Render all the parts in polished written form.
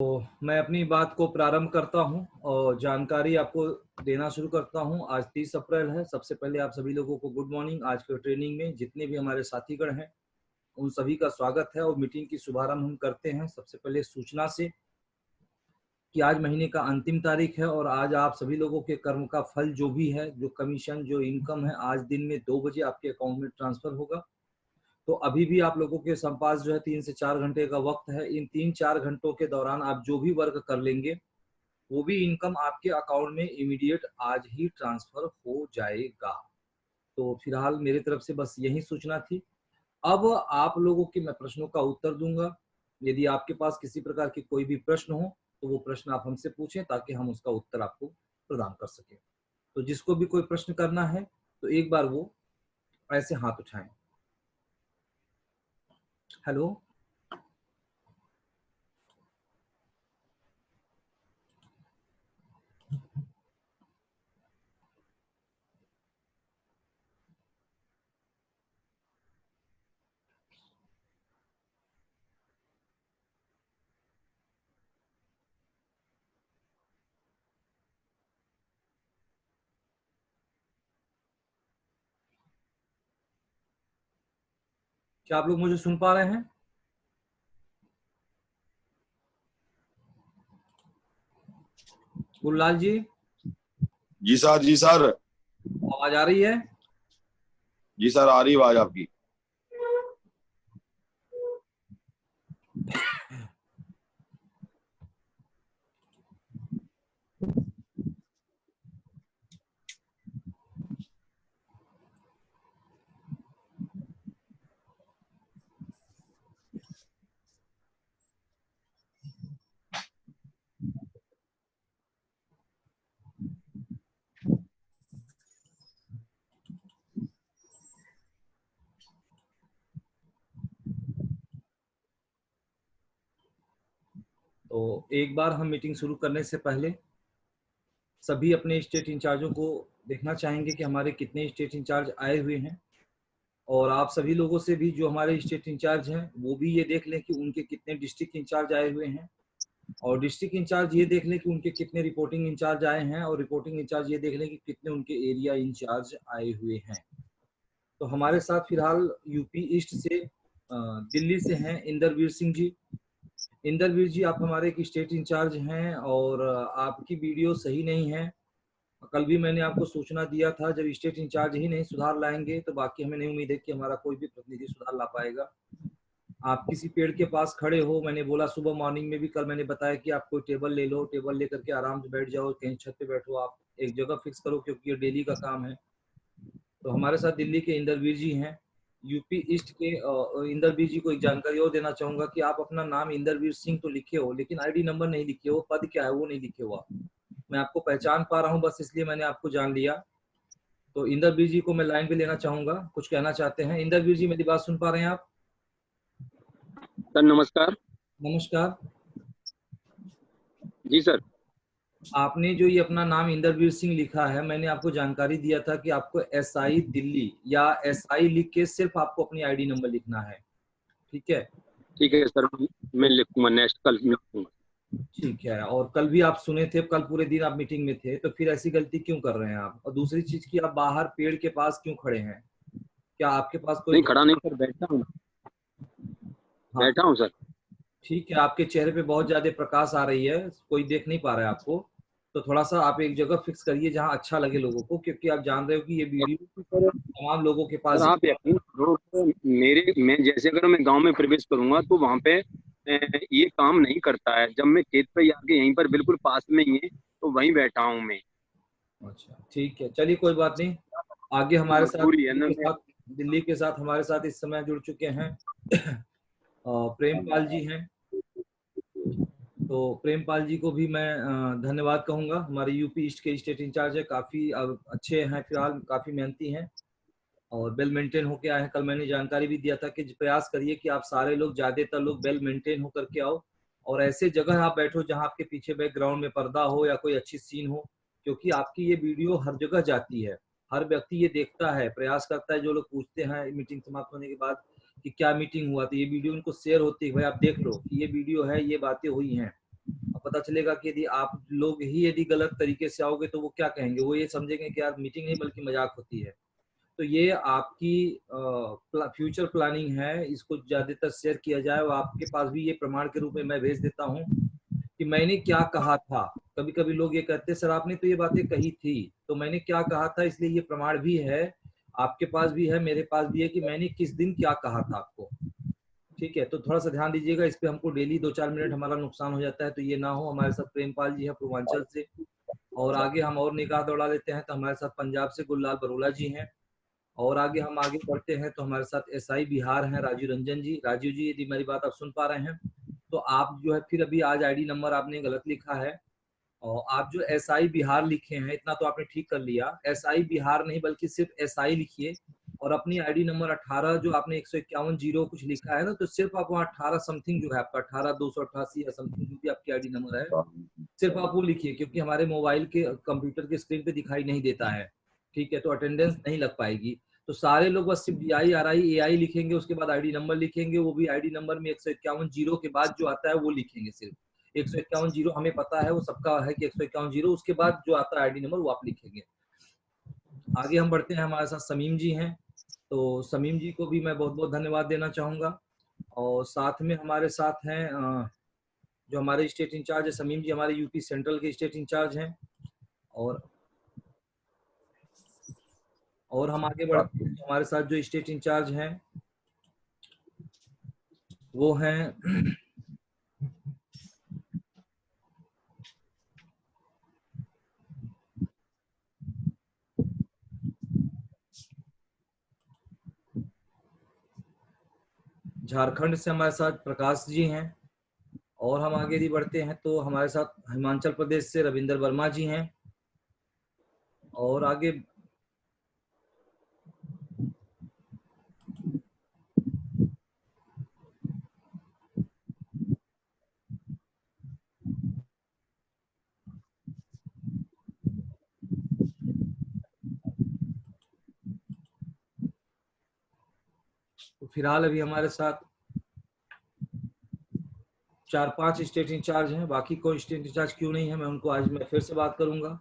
मैं अपनी बात को प्रारंभ करता हूं और जानकारी आपको देना शुरू करता हूं। आज 30 अप्रैल है। सबसे पहले आप सभी लोगों को गुड मॉर्निंग। आज के ट्रेनिंग में जितने भी हमारे साथीगण हैं उन सभी का स्वागत है और मीटिंग की शुभारंभ हम करते हैं सबसे पहले सूचना से कि आज महीने का अंतिम तारीख है और आज आप सभी लोगों के कर्म का फल जो भी है, जो कमीशन, जो इनकम है, आज दिन में 2 बजे आपके अकाउंट में ट्रांसफर होगा। तो अभी भी आप लोगों के पास जो है 3 से 4 घंटे का वक्त है। इन 3-4 घंटों के दौरान आप जो भी वर्क कर लेंगे वो भी इनकम आपके अकाउंट में इमीडिएट आज ही ट्रांसफर हो जाएगा। तो फिलहाल मेरी तरफ से बस यही सूचना थी। अब आप लोगों के मैं प्रश्नों का उत्तर दूंगा। यदि आपके पास किसी प्रकार की कोई भी प्रश्न हो तो वो प्रश्न आप हमसे पूछें ताकि हम उसका उत्तर आपको प्रदान कर सकें। तो जिसको भी कोई प्रश्न करना है तो एक बार वो ऐसे हाथ उठाएं। हेलो, क्या आप लोग मुझे सुन पा रहे हैं? गुरलाल जी, जी सर, जी सर, आवाज आ रही है? जी सर, आ रही आवाज आपकी। तो एक बार हम मीटिंग शुरू करने से पहले सभी अपने स्टेट इंचार्जों को देखना चाहेंगे कि हमारे कितने स्टेट इंचार्ज आए हुए हैं और आप सभी लोगों से भी जो हमारे स्टेट इंचार्ज हैं वो भी ये देख लें कि उनके कितने डिस्ट्रिक्ट इंचार्ज आए हुए हैं और डिस्ट्रिक्ट इंचार्ज ये देख लें कि उनके कितने रिपोर्टिंग इंचार्ज आए हैं और रिपोर्टिंग इंचार्ज ये देख लें कि कितने उनके एरिया इंचार्ज आए हुए हैं। तो हमारे साथ फिलहाल यूपी ईस्ट से दिल्ली से हैं इंदरवीर सिंह जी। इंदरवीर जी, आप हमारे एक स्टेट इंचार्ज हैं और आपकी वीडियो सही नहीं है। कल भी मैंने आपको सूचना दिया था, जब स्टेट इंचार्ज ही नहीं सुधार लाएंगे तो बाकी हमें नहीं उम्मीद है कि हमारा कोई भी प्रतिनिधि सुधार ला पाएगा। आप किसी पेड़ के पास खड़े हो, मैंने बोला सुबह मॉर्निंग में भी, कल मैंने बताया कि आप कोई टेबल ले लो, टेबल लेकर के आराम से बैठ जाओ, कहीं छत पे बैठो, आप एक जगह फिक्स करो क्योंकि ये डेली का काम है। तो हमारे साथ दिल्ली के इंदरवीर जी हैं। यूपी ईस्ट के इंदरवीर जी को एक जानकारी और देना चाहूंगा कि आप अपना नाम इंदरवीर सिंह तो लिखे हो लेकिन आईडी नंबर नहीं लिखे हो, पद क्या है वो नहीं लिखे हो। आप, मैं आपको पहचान पा रहा हूँ, बस इसलिए मैंने आपको जान लिया। तो इंदरवीर जी को मैं लाइन पे लेना चाहूंगा, कुछ कहना चाहते हैं। इंदरवीर जी, मेरी बात सुन पा रहे हैं आप? सर नमस्कार। नमस्कार जी सर। आपने जो ये अपना नाम इंदरवीर सिंह लिखा है, मैंने आपको जानकारी दिया था कि आपको एसआई दिल्ली या एसआई लिख के सिर्फ आपको अपनी आईडी नंबर लिखना है, ठीक है? ठीक है सर, मैं लिखूंगा, नेक्स्ट कल लिखूंगा। ठीक है। और कल भी आप सुने थे, कल पूरे दिन आप मीटिंग में थे, तो फिर ऐसी गलती क्यों कर रहे हैं आप? और दूसरी चीज की, आप बाहर पेड़ के पास क्यों खड़े हैं? क्या आपके पास कोई? नहीं खड़ा नहीं सर, बैठा हूँ। हाँ, बैठा हूँ सर। ठीक है। आपके चेहरे पे बहुत ज्यादा प्रकाश आ रही है, कोई देख नहीं पा रहा है आपको। तो थोड़ा सा आप एक जगह फिक्स करिए जहाँ अच्छा लगे लोगों को, क्योंकि आप जान रहे हो कि ये वीडियो तमाम लोगों के पास। सर आप यकीन करो, मैं जैसे अगर मैं गांव में प्रवेश करूंगा तो वहां पे ये काम नहीं करता है। जब मैं खेत पे आके यहीं पर बिल्कुल पास में ही है तो वहीं बैठा हूँ मैं। अच्छा, ठीक है, चलिए कोई बात नहीं। आगे हमारे साथ मजबूरी है ना। दिल्ली के साथ हमारे साथ इस समय जुड़ चुके हैं प्रेमपाल जी हैं। तो प्रेमपाल जी को भी मैं धन्यवाद कहूंगा। हमारे यूपी ईस्ट के स्टेट इंचार्ज है, काफी अच्छे हैं, फिलहाल काफी मेहनती हैं और वेल मेंटेन होके आए हैं। कल मैंने जानकारी भी दिया था कि प्रयास करिए कि आप सारे लोग, ज्यादातर लोग वेल मेंटेन होकर के आओ और ऐसे जगह आप बैठो जहां आपके पीछे बैकग्राउंड में पर्दा हो या कोई अच्छी सीन हो, क्योंकि आपकी ये वीडियो हर जगह जाती है, हर व्यक्ति ये देखता है, प्रयास करता है। जो लोग पूछते हैं मीटिंग समाप्त होने के बाद कि क्या मीटिंग हुआ, तो ये वीडियो उनको शेयर होती है, भाई आप देख लो कि ये वीडियो है, ये बातें हुई हैं। पता चलेगा कि यदि आप लोग ही यदि गलत तरीके से आओगे तो वो क्या कहेंगे, वो ये समझेंगे कि यार मीटिंग नहीं बल्कि मजाक होती है। तो ये आपकी फ्यूचर प्लानिंग है, इसको ज्यादातर शेयर किया जाए और आपके पास भी ये प्रमाण के रूप में मैं भेज देता हूँ कि मैंने क्या कहा था। कभी कभी लोग ये कहते हैं सर आपने तो ये बातें कही थी, तो मैंने क्या कहा था, इसलिए ये प्रमाण भी है, आपके पास भी है, मेरे पास भी है कि मैंने किस दिन क्या कहा था आपको। ठीक है, तो थोड़ा सा ध्यान दीजिएगा इस पे, हमको डेली 2-4 मिनट हमारा नुकसान हो जाता है, तो ये ना हो। हमारे साथ प्रेमपाल जी है पूर्वांचल से, और आगे हम और निगाह दौड़ा लेते हैं तो हमारे साथ पंजाब से गुललाल बरोला जी हैं, और आगे हम आगे बढ़ते हैं तो हमारे साथ एसआई बिहार हैं राजीव रंजन जी। राजीव जी यदि मेरी बात आप सुन पा रहे हैं तो आप जो है, फिर अभी आज आईडी नंबर आपने गलत लिखा है, और आप जो एसआई बिहार लिखे हैं इतना तो आपने ठीक कर लिया, एसआई बिहार नहीं बल्कि सिर्फ एसआई लिखिए, और अपनी आईडी नंबर 18 जो आपने 151 कुछ लिखा है ना, तो सिर्फ आप वहाँ 18 समथिंग जो है आपका 18,288 या समथिंग जो भी आपकी आईडी नंबर है, सिर्फ आप वो लिखिए, क्योंकि हमारे मोबाइल के कंप्यूटर के स्क्रीन पे दिखाई नहीं देता है। ठीक है, तो अटेंडेंस नहीं लग पाएगी। तो सारे लोग बस सिर्फ BI RI AI लिखेंगे, उसके बाद आईडी नंबर लिखेंगे, वो भी आईडी नंबर में 151 के बाद जो आता है वो लिखेंगे सिर्फ। 151 हमें पता है, वो सबका है कि 151, उसके बाद जो आता है आईडी नंबर वो आप लिखेंगे। आगे हम बढ़ते हैं, हमारे साथ समीम जी हैं, तो समीम जी को भी मैं बहुत बहुत धन्यवाद देना चाहूंगा। और साथ में हमारे साथ हैं जो हमारे स्टेट इंचार्ज है, समीम जी हमारे यूपी सेंट्रल के स्टेट इंचार्ज हैं। और हम आगे बढ़ते हैं, हमारे साथ जो स्टेट इंचार्ज हैं वो हैं झारखंड से, हमारे साथ प्रकाश जी हैं। और हम आगे यदि बढ़ते हैं तो हमारे साथ हिमाचल प्रदेश से रविंदर वर्मा जी हैं। और आगे तो फिलहाल अभी हमारे साथ 4-5 स्टेट इंचार्ज हैं, बाकी कोई स्टेट इंचार्ज क्यों नहीं है, मैं उनको आज मैं फिर से बात करूंगा।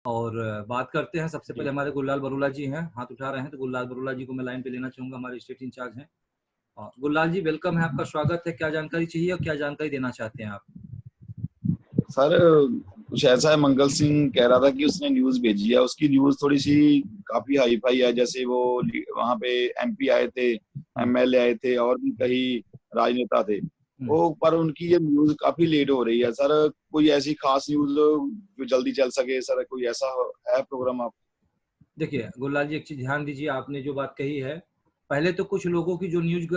और बात करते हैं। सबसे पहले हमारे गुललाल बरूला जी हैं, हाथ उठा रहे हैं, तो गुललाल बरूला जी को मैं लाइन पे लेना चाहूंगा, हमारे स्टेट इंचार्ज हैं। गुललाल जी वेलकम है, आपका स्वागत है। क्या जानकारी चाहिए और क्या जानकारी देना चाहते हैं आप? सर कुछ ऐसा है, मंगल सिंह कह रहा था कि उसने न्यूज भेजी है, उसकी न्यूज थोड़ी सी काफी हाई फाई है। जैसे वो वहां पे एमपी आए थे, एमएलए आए थे और भी कई राजनेता थे वो, पर उनकी ये न्यूज काफी लेट हो रही है। सर कोई ऐसी खास न्यूज जो जल्दी चल सके सर, कोई ऐसा है प्रोग्राम आप? देखिए गुललाल जी, एक चीज ध्यान दीजिए, आपने जो बात कही है, पहले तो कुछ लोगों की जो न्यूज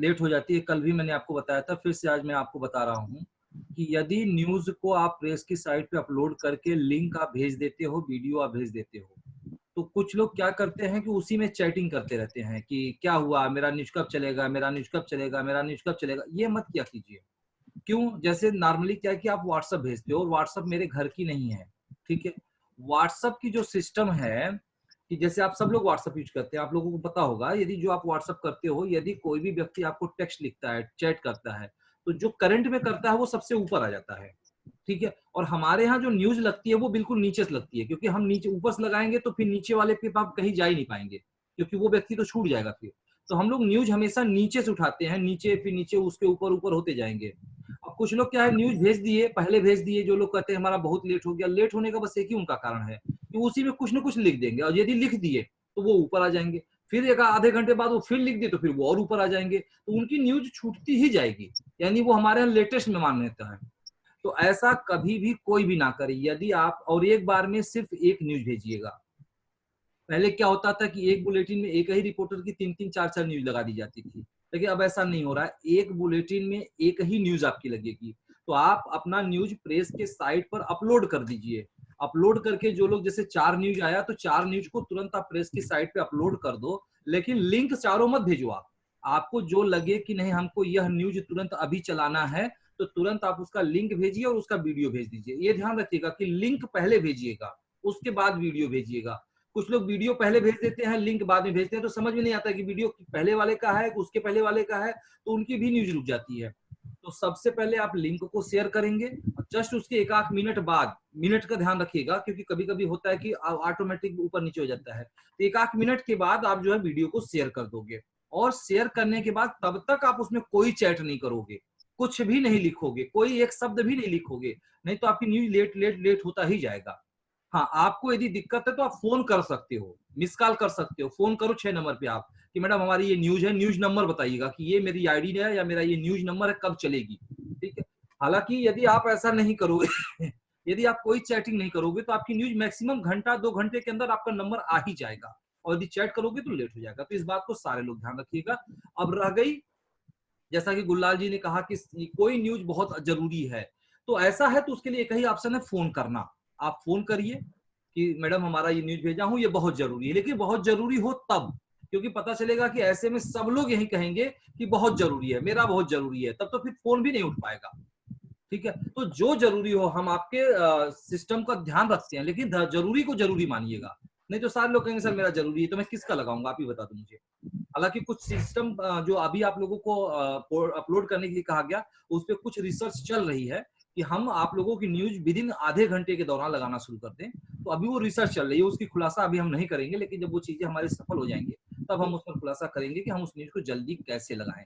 लेट हो जाती है, कल भी मैंने आपको बताया था, फिर से आज मैं आपको बता रहा हूँ कि यदि न्यूज को आप प्रेस की साइट पे अपलोड करके लिंक आप भेज देते हो, वीडियो आप भेज देते हो, तो कुछ लोग क्या करते हैं कि उसी में चैटिंग करते रहते हैं कि क्या हुआ, मेरा न्यूज कब चलेगा, मेरा न्यूज कब चलेगा, मेरा न्यूज कब चलेगा। ये मत किया कीजिए। क्यों? जैसे नॉर्मली क्या है कि आप व्हाट्सएप भेजते हो, और व्हाट्सएप मेरे घर की नहीं है, ठीक है। व्हाट्सएप की जो सिस्टम है कि जैसे आप सब लोग व्हाट्सएप यूज करते हैं, आप लोगों को पता होगा, यदि जो आप व्हाट्सएप करते हो, यदि कोई भी व्यक्ति आपको टेक्स्ट लिखता है, चैट करता है, तो जो करंट में करता है वो सबसे ऊपर आ जाता है, ठीक है। और हमारे यहाँ जो न्यूज लगती है वो बिल्कुल नीचे से लगती है, क्योंकि हम नीचे ऊपर से लगाएंगे तो फिर नीचे वाले पे आप कहीं जा ही नहीं पाएंगे, क्योंकि वो व्यक्ति तो छूट जाएगा फिर। तो हम लोग न्यूज हमेशा नीचे से उठाते हैं, नीचे फिर नीचे उसके ऊपर ऊपर होते जाएंगे। अब कुछ लोग क्या है, न्यूज भेज दिए, पहले भेज दिए, जो लोग कहते हैं हमारा बहुत लेट हो गया, लेट होने का बस एक ही उनका कारण है कि उसी में कुछ ना कुछ लिख देंगे, और यदि लिख दिए तो वो ऊपर आ जाएंगे, फिर एक आधे घंटे बाद वो फिर लिख दिए तो फिर वो और ऊपर आ जाएंगे, तो उनकी न्यूज छूटती ही जाएगी, यानी वो हमारे यहाँ लेटेस्ट में मान्यता है। तो ऐसा कभी भी कोई भी ना करे। यदि आप और एक बार में सिर्फ एक न्यूज भेजिएगा। पहले क्या होता था कि एक बुलेटिन में एक ही रिपोर्टर की 3-3 4-4 न्यूज लगा दी जाती थी, लेकिन अब ऐसा नहीं हो रहा है। एक बुलेटिन में एक ही न्यूज आपकी लगेगी, तो आप अपना न्यूज प्रेस के साइट पर अपलोड कर दीजिए। अपलोड करके जो लोग, जैसे 4 न्यूज आया तो 4 न्यूज को तुरंत आप प्रेस की साइट पे अपलोड कर दो, लेकिन लिंक चारों मत भेजो आप। आपको जो लगे कि नहीं हमको यह न्यूज तुरंत अभी चलाना है, तो तुरंत आप उसका लिंक भेजिए और उसका वीडियो भेज दीजिए। ये ध्यान रखिएगा कि लिंक पहले भेजिएगा, उसके बाद वीडियो भेजिएगा। कुछ लोग वीडियो पहले भेज देते हैं, लिंक बाद में भेजते हैं, तो समझ में नहीं आता कि वीडियो पहले वाले का है, उसके पहले वाले का है, तो उनकी भी न्यूज रुक जाती है। तो सबसे पहले आप लिंक को शेयर करेंगे, और जस्ट उसके 1-8 मिनट बाद, मिनट का ध्यान रखिएगा, क्योंकि कभी कभी होता है कि ऑटोमेटिक ऊपर नीचे हो जाता है, तो 1-8 मिनट के बाद आप जो है वीडियो को शेयर कर दोगे। और शेयर करने के बाद तब तक आप उसमें कोई चैट नहीं करोगे, कुछ भी नहीं लिखोगे, कोई एक शब्द भी नहीं लिखोगे, नहीं तो आपकी न्यूज लेट लेट लेट होता ही जाएगा। हाँ, आपको यदि दिक्कत है तो आप फोन कर सकते हो, मिस कॉल कर सकते हो, फोन करो 6 नंबर पे आप कि मैडम हमारी ये न्यूज है, न्यूज नंबर बताइएगा कि ये मेरी आईडी है या मेरा ये न्यूज नंबर है, कब चलेगी, ठीक है। हालांकि यदि आप ऐसा नहीं करोगे यदि आप कोई चैटिंग नहीं करोगे तो आपकी न्यूज मैक्सिमम घंटा 2 घंटे के अंदर आपका नंबर आ ही जाएगा, और यदि चैट करोगे तो लेट हो जाएगा। तो इस बात को सारे लोग ध्यान रखिएगा। अब रह गई, जैसा कि गुललाल जी ने कहा कि कोई न्यूज बहुत जरूरी है, तो ऐसा है तो उसके लिए एक ही ऑप्शन है, फोन करना। आप फोन करिए कि मैडम हमारा ये न्यूज भेजा हूं, ये बहुत जरूरी है, लेकिन बहुत जरूरी हो तब, क्योंकि पता चलेगा कि ऐसे में सब लोग यही कहेंगे कि बहुत जरूरी है, मेरा बहुत जरूरी है, तब तो फिर फोन भी नहीं उठ पाएगा, ठीक है। तो जो जरूरी हो, हम आपके सिस्टम का ध्यान रखते हैं, लेकिन जरूरी को जरूरी मानिएगा, नहीं तो सारे लोग कहेंगे सर मेरा जरूरी है, तो मैं किसका लगाऊंगा, आप ही बता दो मुझे। हालांकि कुछ सिस्टम जो अभी आप लोगों को अपलोड करने के लिए कहा गया, उस पर कुछ रिसर्च चल रही है कि हम आप लोगों की न्यूज विद इन आधे घंटे के दौरान लगाना शुरू कर दें। तो अभी वो रिसर्च चल रही है, उसकी खुलासा अभी हम नहीं करेंगे, लेकिन जब वो चीजें हमारे सफल हो जाएंगे तब हम उसमें खुलासा करेंगे कि हम उस न्यूज को जल्दी कैसे लगाएं।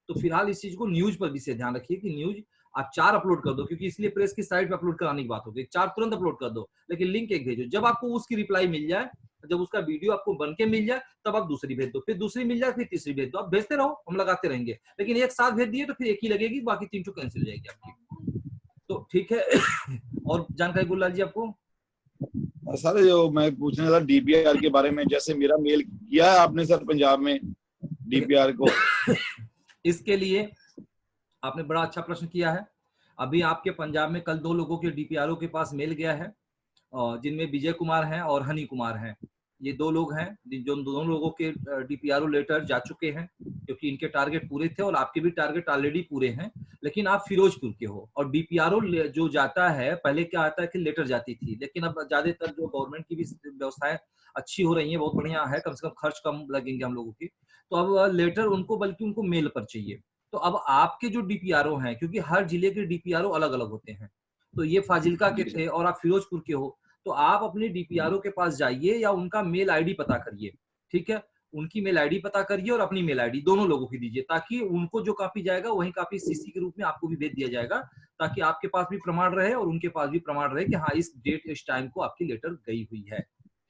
तो फिलहाल इस चीज को न्यूज पर विशेष ध्यान रखिए कि न्यूज आप 4 अपलोड कर दो, क्योंकि इसलिए प्रेस की साइट पे अपलोड कराने की बात होगी, 4 तुरंत अपलोड कर दो, लेकिन लिंक एक भेजो। जब आपको उसकी रिप्लाई मिल जाए, जब उसका वीडियो आपको बन के मिल जाए, तब आप दूसरी भेज दो, फिर दूसरी मिल जाए, फिर तीसरी भेज दो। आप भेजते रहो, हम लगाते रहेंगे, लेकिन एक साथ भेज दिए तो फिर एक ही लगेगी, बाकी 3 तो कैंसिल हो जाएगी आपकी। तो ठीक है और जानकारी गुललाल जी आपको? सर जो मैं पूछने था डीपीआर के बारे में, जैसे मेरा मेल किया है आपने सर पंजाब में डीपीआर को? इसके लिए आपने बड़ा अच्छा प्रश्न किया है। अभी आपके पंजाब में कल 2 लोगों के डीपीआरओ के पास मेल गया है, जिनमें विजय कुमार हैं और हनी कुमार हैं। ये 2 लोग हैं जो दोनों लोगों के डीपीआरओ लेटर जा चुके हैं, क्योंकि इनके टारगेट पूरे थे और आपके भी टारगेट ऑलरेडी पूरे हैं, लेकिन आप फिरोजपुर के हो। और डीपीआरओ जो जाता है, पहले क्या आता है कि लेटर जाती थी, लेकिन अब ज्यादातर जो गवर्नमेंट की भी व्यवस्थाएं अच्छी हो रही है, बहुत बढ़िया है, कम से कम खर्च कम लगेंगे हम लोगों की, तो अब लेटर उनको, बल्कि उनको मेल पर चाहिए। तो अब आपके जो डीपीआरओ हैं, क्योंकि हर जिले के डीपीआरओ अलग अलग होते हैं, तो ये फाजिलका के थे और आप फिरोजपुर के हो, तो आप अपने डीपीआरओ के पास जाइए या उनका मेल आईडी पता करिए, ठीक है, उनकी मेल आईडी पता करिए और अपनी मेल आईडी दोनों लोगों की दीजिए, ताकि उनको जो कॉपी जाएगा वही कॉपी सीसी के रूप में आपको भी भेज दिया जाएगा, ताकि आपके पास भी प्रमाण रहे और उनके पास भी प्रमाण रहे कि हाँ इस डेट इस टाइम को आपकी लेटर गई हुई है,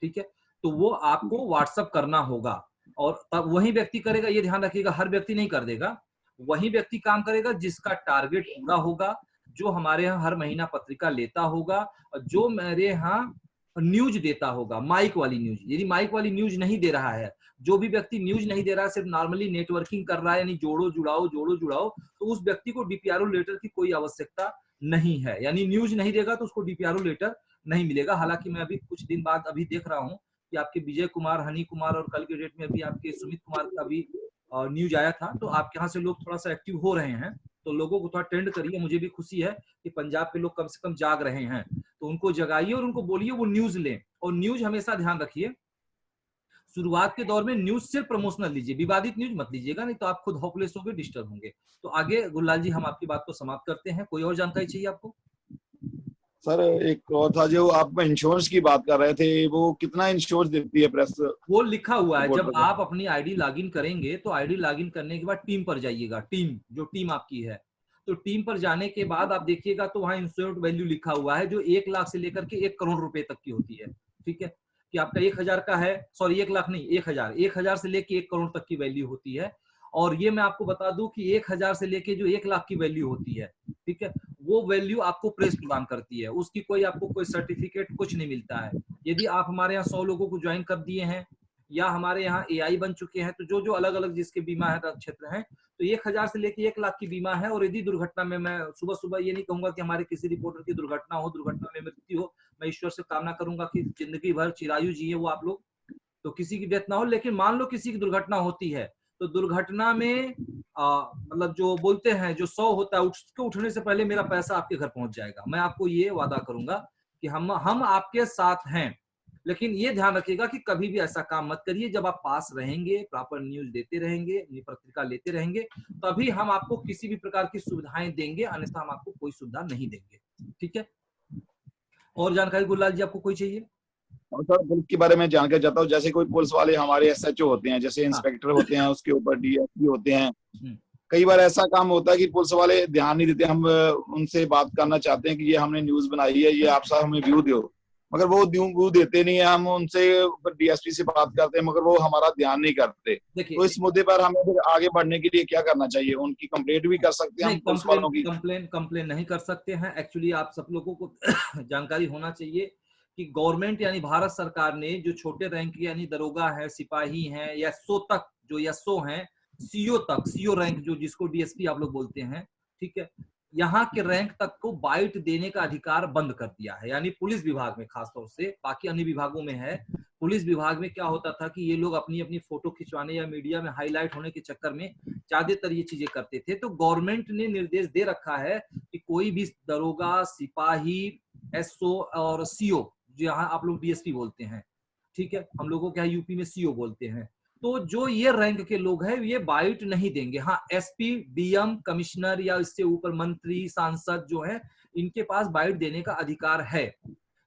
ठीक है। तो वो आपको व्हाट्सअप करना होगा और तब वही व्यक्ति करेगा, ये ध्यान रखिएगा, हर व्यक्ति नहीं कर देगा, वही व्यक्ति काम करेगा जिसका टारगेट पूरा होगा, जो हमारे यहाँ हर महीना पत्रिका लेता होगा और जो मेरे यहाँ न्यूज देता होगा, माइक वाली न्यूज। यदि माइक वाली न्यूज नहीं दे रहा है, जो भी व्यक्ति न्यूज नहीं दे रहा है, सिर्फ नॉर्मली नेटवर्किंग कर रहा है, यानी जोड़ो जुड़ाओ, तो उस व्यक्ति को डीपीआरओ लेटर की कोई आवश्यकता नहीं है। यानी न्यूज नहीं देगा तो उसको डीपीआरओ लेटर नहीं मिलेगा। हालांकि मैं अभी कुछ दिन बाद अभी देख रहा हूँ कि आपके विजय कुमार, हनी कुमार और कल के डेट में अभी आपके सुमित कुमार का भी न्यूज आया था, तो आपके यहाँ से लोग थोड़ा सा एक्टिव हो रहे हैं, तो लोगों को थोड़ा ट्रेंड करिए। मुझे भी खुशी है कि पंजाब के लोग कम से कम जाग रहे हैं, तो उनको जगाइए और उनको बोलिए वो न्यूज लें। और न्यूज हमेशा ध्यान रखिए, शुरुआत के दौर में न्यूज सिर्फ प्रमोशनल लीजिए, विवादित न्यूज मत लीजिएगा, नहीं तो आप खुद होपलेस होंगे, डिस्टर्ब होंगे। तो आगे गुललाल जी हम आपकी बात को समाप्त करते हैं। कोई और जानकारी चाहिए आपको? सर एक और था, जो आप इंश्योरेंस की बात कर रहे थे, वो कितना इंश्योरेंस देती है प्रेस? वो लिखा हुआ है, जब रिपोर्ट आप अपनी आईडी लॉगिन करेंगे तो आईडी लॉगिन करने के बाद टीम पर जाइएगा, टीम जो टीम आपकी है, तो टीम पर जाने के बाद आप देखिएगा तो वहां इंश्योर्ड वैल्यू लिखा हुआ है, जो 1 लाख से लेकर के 1 करोड़ रुपए तक की होती है, ठीक है, कि आपका 1000 का है, सॉरी 1 लाख नहीं, 1000 से लेके 1 करोड़ तक की वैल्यू होती है। और ये मैं आपको बता दूं कि 1000 से लेके जो 1 लाख की वैल्यू होती है, ठीक है, वो वैल्यू आपको प्रेस प्रदान करती है, उसकी कोई आपको कोई सर्टिफिकेट कुछ नहीं मिलता है। यदि आप हमारे यहाँ 100 लोगों को ज्वाइन कर दिए हैं या हमारे यहाँ एआई बन चुके हैं, तो जो अलग अलग जिसके बीमा है क्षेत्र है, तो 1000 से लेके 1 लाख की बीमा है। और यदि दुर्घटना में, मैं सुबह सुबह ये नहीं कहूंगा कि हमारे किसी रिपोर्टर की दुर्घटना हो, दुर्घटना में मृत्यु हो, मैं ईश्वर से कामना करूंगा कि जिंदगी भर चिरायु जिए वो आप लोग, तो किसी की डेथ ना हो, लेकिन मान लो किसी की दुर्घटना होती है, तो दुर्घटना में मतलब जो बोलते हैं जो 100 होता है, उसके उठने से पहले मेरा पैसा आपके घर पहुंच जाएगा। मैं आपको ये वादा करूंगा कि हम आपके साथ हैं। लेकिन ये ध्यान रखिएगा कि कभी भी ऐसा काम मत करिए, जब आप पास रहेंगे, प्रॉपर न्यूज देते रहेंगे, पत्रिका लेते रहेंगे, तभी हम आपको किसी भी प्रकार की सुविधाएं देंगे, अन्यथा हम आपको कोई सुविधा नहीं देंगे, ठीक है। और जानकारी गुललाल जी आपको कोई चाहिए? और सर पुलिस के बारे में जानकारी चाहता हूँ, जैसे कोई पुलिस वाले हमारे एसएचओ होते हैं, जैसे इंस्पेक्टर होते हैं, उसके ऊपर डीएसपी होते हैं, कई बार ऐसा काम होता है कि पुलिस वाले ध्यान नहीं देते। हम उनसे बात करना चाहते हैं कि ये हमने न्यूज बनाई है, ये आप साहब हमें व्यू दो, मगर वो व्यू देते नहीं है। हम उनसे डीएसपी से बात करते हैं, मगर वो हमारा ध्यान नहीं करते। तो इस मुद्दे पर हमें फिर आगे बढ़ने के लिए क्या करना चाहिए? उनकी कंप्लेंट भी कर सकते हैं हम पुलिस वालों की? कंप्लेन नहीं कर सकते हैं। एक्चुअली आप सब लोगों को जानकारी होना चाहिए कि गवर्नमेंट यानी भारत सरकार ने जो छोटे रैंक यानी दरोगा है, सिपाही हैं, एसओ तक, जो एसओ हैं, सीओ तक, सीओ रैंक जो जिसको डीएसपी आप लोग बोलते हैं, ठीक है, यहाँ के रैंक तक को बाइट देने का अधिकार बंद कर दिया है। यानी पुलिस विभाग में खासतौर से, बाकी अन्य विभागों में है, पुलिस विभाग में क्या होता था कि ये लोग अपनी अपनी फोटो खिंचवाने या मीडिया में हाईलाइट होने के चक्कर में ज्यादातर ये चीजें करते थे। तो गवर्नमेंट ने निर्देश दे रखा है कि कोई भी दरोगा, सिपाही, एसओ और सीओ, जहाँ आप लोग डीएसपी बोलते हैं, ठीक है, हम लोगों के यहाँ यूपी में सीओ बोलते हैं, तो जो ये रैंक के लोग हैं ये बाइट नहीं देंगे। हाँ, एसपी, डीएम, कमिश्नर या इससे ऊपर मंत्री, सांसद जो है, इनके पास बाइट देने का अधिकार है।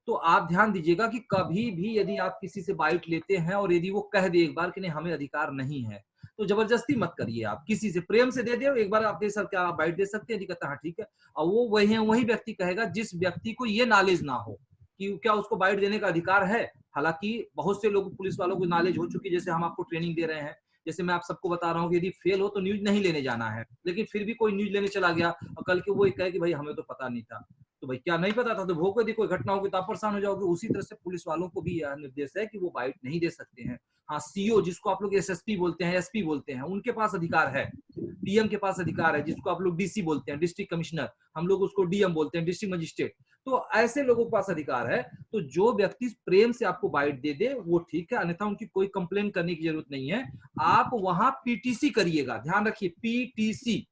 तो आप ध्यान दीजिएगा कि कभी भी यदि आप किसी से बाइट लेते हैं और यदि वो कह दे एक बार कि नहीं हमें अधिकार नहीं है, तो जबरदस्ती मत करिए। आप किसी से प्रेम से दे दे एक बार, आप सर क्या आप बाइट दे सकते हैं? कहता हाँ ठीक है, और वो वही व्यक्ति कहेगा जिस व्यक्ति को ये नॉलेज ना हो कि क्या उसको बाइट देने का अधिकार है। हालांकि बहुत से लोग, पुलिस वालों को नॉलेज हो चुकी है, जैसे हम आपको ट्रेनिंग दे रहे हैं, जैसे मैं आप सबको बता रहा हूँ कि यदि फेल हो तो न्यूज नहीं लेने जाना है, लेकिन फिर भी कोई न्यूज लेने चला गया और कल के वो कहे कि भाई हमें तो पता नहीं था, तो भाई क्या नहीं पता था? तो भोग यदि कोई घटना होगी तो आप परेशान हो जाओगे। उसी तरह से पुलिस वालों को भी यह निर्देश है कि वो बाइट नहीं दे सकते हैं। हाँ, सीओ जिसको आप लोग एसएसपी बोलते हैं, एसपी बोलते हैं, उनके पास अधिकार है। डीएम के पास अधिकार है, जिसको आप लोग डीसी बोलते हैं, डिस्ट्रिक्ट कमिश्नर, हम लोग उसको डीएम बोलते हैं, डिस्ट्रिक्ट मजिस्ट्रेट, तो ऐसे लोगों के पास अधिकार है। तो जो व्यक्ति प्रेम से आपको बाइट दे दे वो ठीक है, अन्यथा उनकी कोई कंप्लेन करने की जरूरत नहीं है। आप वहां पीटीसी करिएगा, ध्यान रखिए, पीटीसी।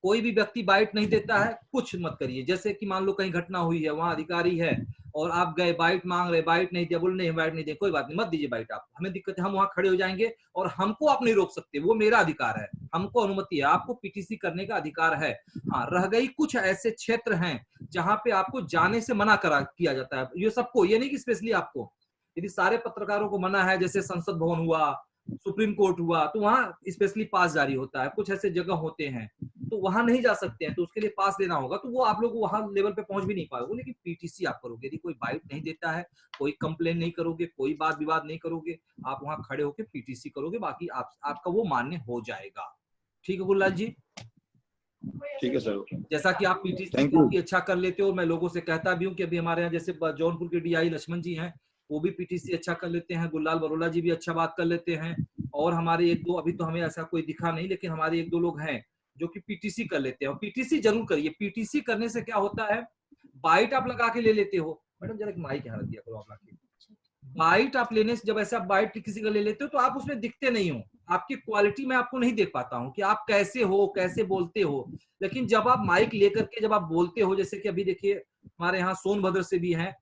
कोई भी व्यक्ति बाइट नहीं देता है, कुछ मत करिए। जैसे कि मान लो कहीं घटना हुई है, वहां अधिकारी है और आप गए बाइट मांग रहे, बाइट नहीं दिया, बोल नहीं बाइट नहीं दे, कोई बात नहीं, मत दीजिए बाइट। आप, हमें दिक्कत है, हम वहां खड़े हो जाएंगे और हमको आप नहीं रोक सकते, वो मेरा अधिकार है। हमको अनुमति है, आपको पीटीसी करने का अधिकार है। हाँ, रह गई कुछ ऐसे क्षेत्र हैं जहां पे आपको जाने से मना करा किया जाता है, ये सबको, ये नहीं कि स्पेशली आपको। यदि सारे पत्रकारों को मना है, जैसे संसद भवन हुआ, सुप्रीम कोर्ट हुआ, तो वहां स्पेशली पास जारी होता है। कुछ ऐसे जगह होते हैं तो वहां नहीं जा सकते हैं, तो उसके लिए पास लेना होगा, तो वो आप लोग वहां लेवल पे पहुंच भी नहीं पाओगे। लेकिन पीटीसी आप करोगे, यदि कोई बाइट नहीं देता है, कोई कंप्लेन नहीं करोगे, कोई बात विवाद नहीं करोगे, आप वहां खड़े होकर पीटीसी करोगे, बाकी आपका वो मान्य हो जाएगा। ठीक है गुललाल जी? ठीक है सर। जैसा कि आप पीटीसी काफी अच्छा कर लेते हो, मैं लोगों से कहता भी हूँ कि अभी हमारे यहाँ जैसे जौनपुर के डीआई लक्ष्मण जी हैं, वो भी पीटीसी अच्छा कर लेते हैं, गुललाल बरोला जी भी अच्छा बात कर लेते हैं, और हमारे एक दो, अभी तो हमें ऐसा कोई दिखा नहीं, लेकिन हमारे एक दो लोग हैं जो कि पीटीसी कर लेते हैं। पीटीसी जरूर करिए। पीटीसी करने से क्या होता है, बाइट आप लगा के ले लेते हो। मैडम जरा माइक यहाँ रख दिया करो आप लाके। बाइट आप लेने से, जब ऐसे आप बाइट किसी का ले लेते हो तो आप उसमें दिखते नहीं हो, आपकी क्वालिटी में आपको नहीं देख पाता हूँ कि आप कैसे हो, कैसे बोलते हो। लेकिन जब आप माइक लेकर के जब आप बोलते हो, जैसे कि अभी देखिए हमारे यहाँ सोनभद्र से भी हैं,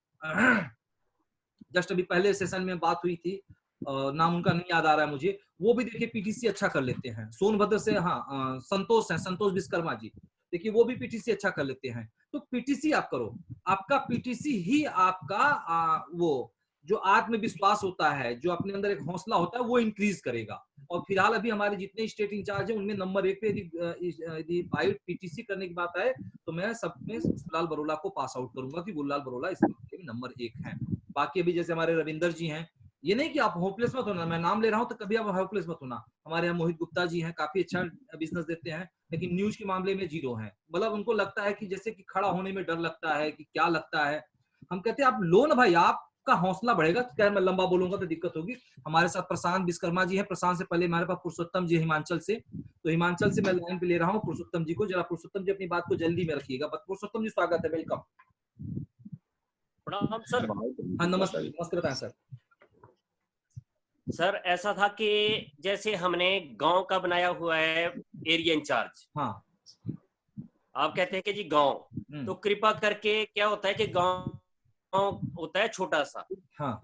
जस्ट अभी पहले सेशन में बात हुई थी, नाम उनका नहीं याद आ रहा है मुझे, वो भी देखिए पीटीसी अच्छा कर लेते हैं सोनभद्र से। हाँ, संतोष है, संतोष विश्वकर्मा जी, देखिए वो भी पीटीसी अच्छा कर लेते हैं। तो पीटीसी आप करो, आपका पीटीसी ही आपका वो जो आत्मविश्वास होता है, जो अपने अंदर एक हौसला होता है, वो इंक्रीज करेगा। और फिलहाल अभी हमारे जितने स्टेट इंचार्ज हैं उनमें नंबर 1 पे यदि बाइट पीटीसी करने की बात आए तो मैं सब में गुललाल बरोला को पास आउट करूंगा कि गुललाल बरोला इस मामले में नंबर 1 है। बाकी अभी जैसे हमारे रविंदर जी हैं, ये नहीं कि आप होपलेस मत होना, मैं नाम ले रहा हूं तो कभी आप होपलेस मत होना। हमारे यहाँ मोहित गुप्ता जी हैं, काफी अच्छा बिजनेस देते हैं, लेकिन न्यूज के मामले में जीरो है। मतलब उनको लगता है कि जैसे कि खड़ा होने में डर लगता है कि क्या लगता है। हम कहते हैं आप लो ना भाई, आपका हौसला बढ़ेगा। क्या मैं लंबा बोलूंगा तो दिक्कत होगी। हमारे साथ प्रशांत विश्वकर्मा जी हैं, प्रशांत से पहले हमारे पास पुरुषोत्तम जी हिमाचल से, तो हिमाचल से मैं लाइन पे ले रहा हूँ पुरुषोत्तम जी को। जरा पुरुषोत्तम जी अपनी बात को जल्दी में रखिएगा। पुरुषोत्तम जी स्वागत है, वेलकम। प्रणाम सर। हाँ नमस्ते, नमस्ते बताएं सर। सर ऐसा था कि जैसे हमने गांव का बनाया हुआ है एरिया इंचार्ज, हाँ आप कहते हैं कि जी गांव, तो कृपा करके क्या होता है कि गांव होता है छोटा सा, हाँ,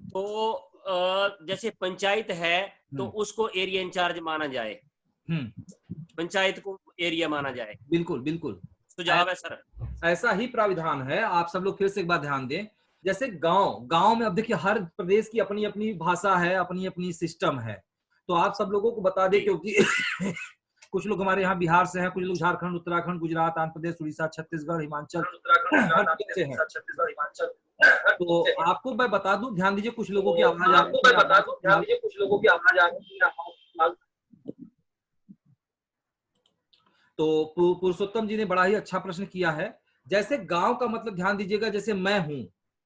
तो जैसे पंचायत है तो उसको एरिया इंचार्ज माना जाए, पंचायत को एरिया माना जाए। बिल्कुल बिल्कुल सुझाव है सर। ऐसा ही प्राविधान है। आप सब लोग फिर से एक बार ध्यान दें, जैसे गांव में अब देखिए हर प्रदेश की अपनी अपनी भाषा है, अपनी अपनी सिस्टम है। तो आप सब लोगों को बता दें, क्योंकि कुछ लोग हमारे यहाँ बिहार से हैं, कुछ लोग झारखंड, उत्तराखंड, गुजरात, आंध्र प्रदेश, उड़ीसा, छत्तीसगढ़, हिमाचल, हर जगह से हैं। तो आपको मैं बता दूं, ध्यान दीजिए, कुछ लोगों की आवाज आ रही है। तो पुरुषोत्तम जी ने बड़ा ही अच्छा प्रश्न किया है। जैसे गांव का मतलब ध्यान दीजिएगा, जैसे मैं हूं,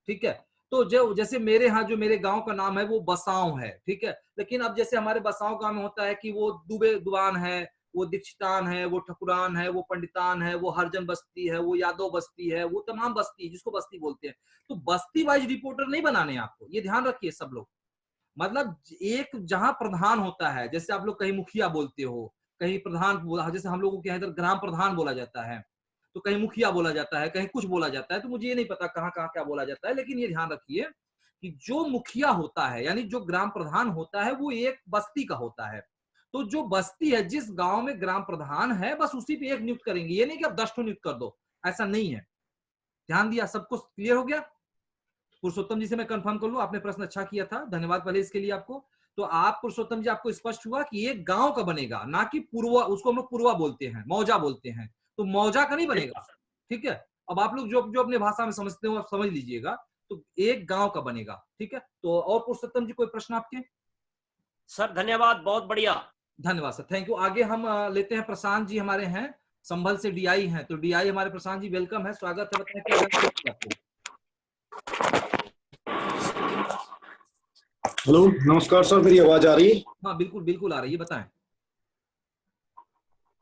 ठीक है, तो जो जैसे मेरे यहाँ जो मेरे गांव का नाम है वो बसांव है, ठीक है। लेकिन अब जैसे हमारे बसांव गांव में होता है कि वो दुबे दुआन है, वो दीक्षितान है, वो ठकुरान है, वो पंडितान है, वो हरजन बस्ती है, वो यादव बस्ती है, वो तमाम बस्ती जिसको बस्ती बोलते हैं। तो बस्ती वाइज रिपोर्टर नहीं बनाने आपको, ये ध्यान रखिए सब लोग। मतलब एक जहां प्रधान होता है, जैसे आप लोग कहीं मुखिया बोलते हो, कहीं प्रधान बोला, जैसे हम लोगों के यहाँ इधर ग्राम प्रधान बोला जाता है, तो कहीं मुखिया बोला जाता है, कहीं कुछ बोला जाता है। तो मुझे ये नहीं पता कहाँ कहाँ क्या बोला जाता है, लेकिन ये ध्यान रखिए कि जो मुखिया होता है, यानी जो ग्राम प्रधान होता है, वो एक बस्ती का होता है। तो जो बस्ती है, जिस गांव में ग्राम प्रधान है, बस उसी पे एक नियुक्त करेंगे। ये नहीं कि आप 10 नियुक्त कर दो, ऐसा नहीं है। ध्यान दिया, सब कुछ क्लियर हो गया? पुरुषोत्तम जी से मैं कंफर्म कर लूं, आपने प्रश्न अच्छा किया था, धन्यवाद पहले इसके लिए आपको। तो आप पुरुषोत्तम जी, आपको स्पष्ट हुआ कि ये गांव का बनेगा, ना कि पूर्वा, उसको हम लोग पूर्वा बोलते हैं, मौजा बोलते हैं, तो मौजा का नहीं बनेगा, ठीक है। अब आप लोग जो जो अपने भाषा में समझते हो आप समझ लीजिएगा, तो एक गांव का बनेगा, ठीक है। तो और पुरुषोत्तम जी कोई प्रश्न आपके? सर धन्यवाद, बहुत बढ़िया, धन्यवाद सर, थैंक यू। आगे हम लेते हैं प्रशांत जी, हमारे हैं संभल से डीआई हैं, तो डीआई हमारे प्रशांत जी, वेलकम है, स्वागत है, बताएं क्या जानकारी आपको। हेलो, नमस्कार सर, मेरी आवाज आ रही है? हाँ बिल्कुल बिल्कुल आ रही है, बताएं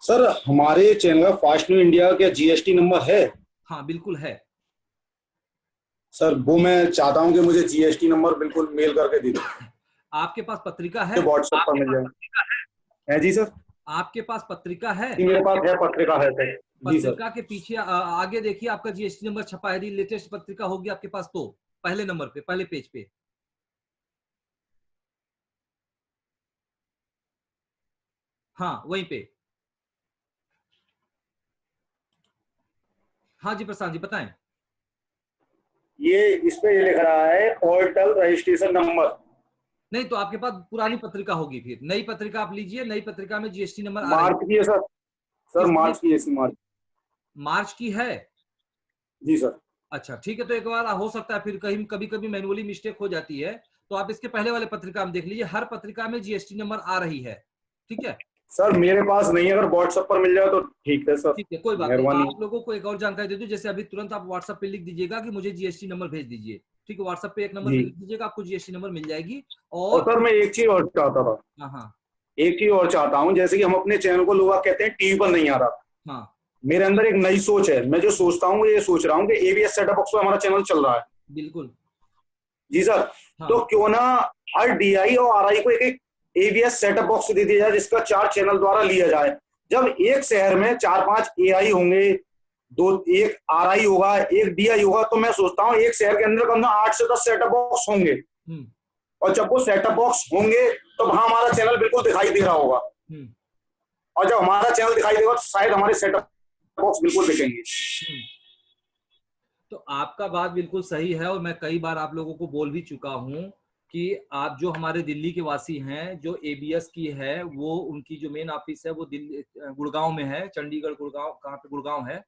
सर। हमारे चैनल का फास्ट न्यू इंडिया का जीएसटी नंबर है? हाँ बिल्कुल है सर, वो मैं चाहता हूं कि मुझे जीएसटी नंबर बिल्कुल मेल करके दे दो। आपके पास पत्रिका है? व्हाट्सएप पर मिल जाए। है जी सर। आपके पास पत्रिका है? मेरे पास है, पत्रिका है सर। पत्रिका के पीछे आगे देखिए, आपका जीएसटी नंबर छपा है, यदि लेटेस्ट पत्रिका होगी आपके पास तो पहले नंबर पे, पहले पेज पे। हाँ वहीं पे। हाँ जी प्रशांत जी बताएं। ये इस पे ये लिख रहा है पोर्टल रजिस्ट्रेशन नंबर। नहीं तो आपके पास पुरानी पत्रिका होगी, फिर नई पत्रिका आप लीजिए, नई पत्रिका में जीएसटी नंबर आ रही मार्च की है सर। सर किसकी? मार्च की, ऐसी मार्च। मार्च की है? जी सर। अच्छा ठीक है, तो एक बार हो सकता है फिर कहीं कभी कभी मैनुअली मिस्टेक हो जाती है, तो आप इसके पहले वाले पत्रिका में देख लीजिए, हर पत्रिका में जीएसटी नंबर आ रही है। ठीक है, सर मेरे पास नहीं है, अगर व्हाट्सएप पर मिल जाए तो ठीक है सर, ठीक है कोई बात नहीं। मेहरबानी। आप लोगों को एक और जानकारी दे दूं, जैसे अभी तुरंत आप व्हाट्सएप पे लिख दीजिएगा कि मुझे जीएसटी नंबर भेज दीजिए। ठीक है, व्हाट्सएप पे एक नंबर जी। पे लिख दीजिएगा, आपको जीएसटी नंबर मिल जाएगी। और और सर मैं एक चीज और चाहता था, हाँ हाँ एक चीज और चाहता हूँ, जैसे कि हम अपने चैनल को लोग कहते हैं टीवी पर नहीं आ रहा, हाँ मेरे अंदर एक नई सोच है। मैं जो सोचता हूँ ये सोच रहा हूँ कि एबीएस सेटअप बॉक्स पे हमारा चैनल चल रहा है। बिल्कुल। जी सर। हाँ तो क्यों ना हर डीआई और आरआई को एक एक एबीएस सेटअप बॉक्स दे दिया जाए, जिसका 4 चैनल द्वारा लिया जाए। जब एक शहर में 4-5 एआई होंगे, एक आरआई होगा, एक डीआई होगा, तो मैं सोचता हूँ एक शहर के अंदर कम से कम 8 से 10 सेटअप बॉक्स होंगे। और जब वो सेटअप बॉक्स होंगे तो वहां हमारा चैनल बिल्कुल दिखाई दे रहा होगा। और जब हमारा चैनल दिखाई देगा तो शायद हमारे सेटअप बॉक्स बिल्कुल दिखेंगे। तो आपका बात बिल्कुल सही है, और मैं कई बार आप लोगों को बोल भी चुका हूं कि आप जो हमारे दिल्ली के वासी हैं, जो एबीएस की है, वो उनकी जो मेन ऑफिस है वो दिल्ली गुड़गांव में है। चंडीगढ़ गुड़गांव, कहाँ पे गुड़गांव है,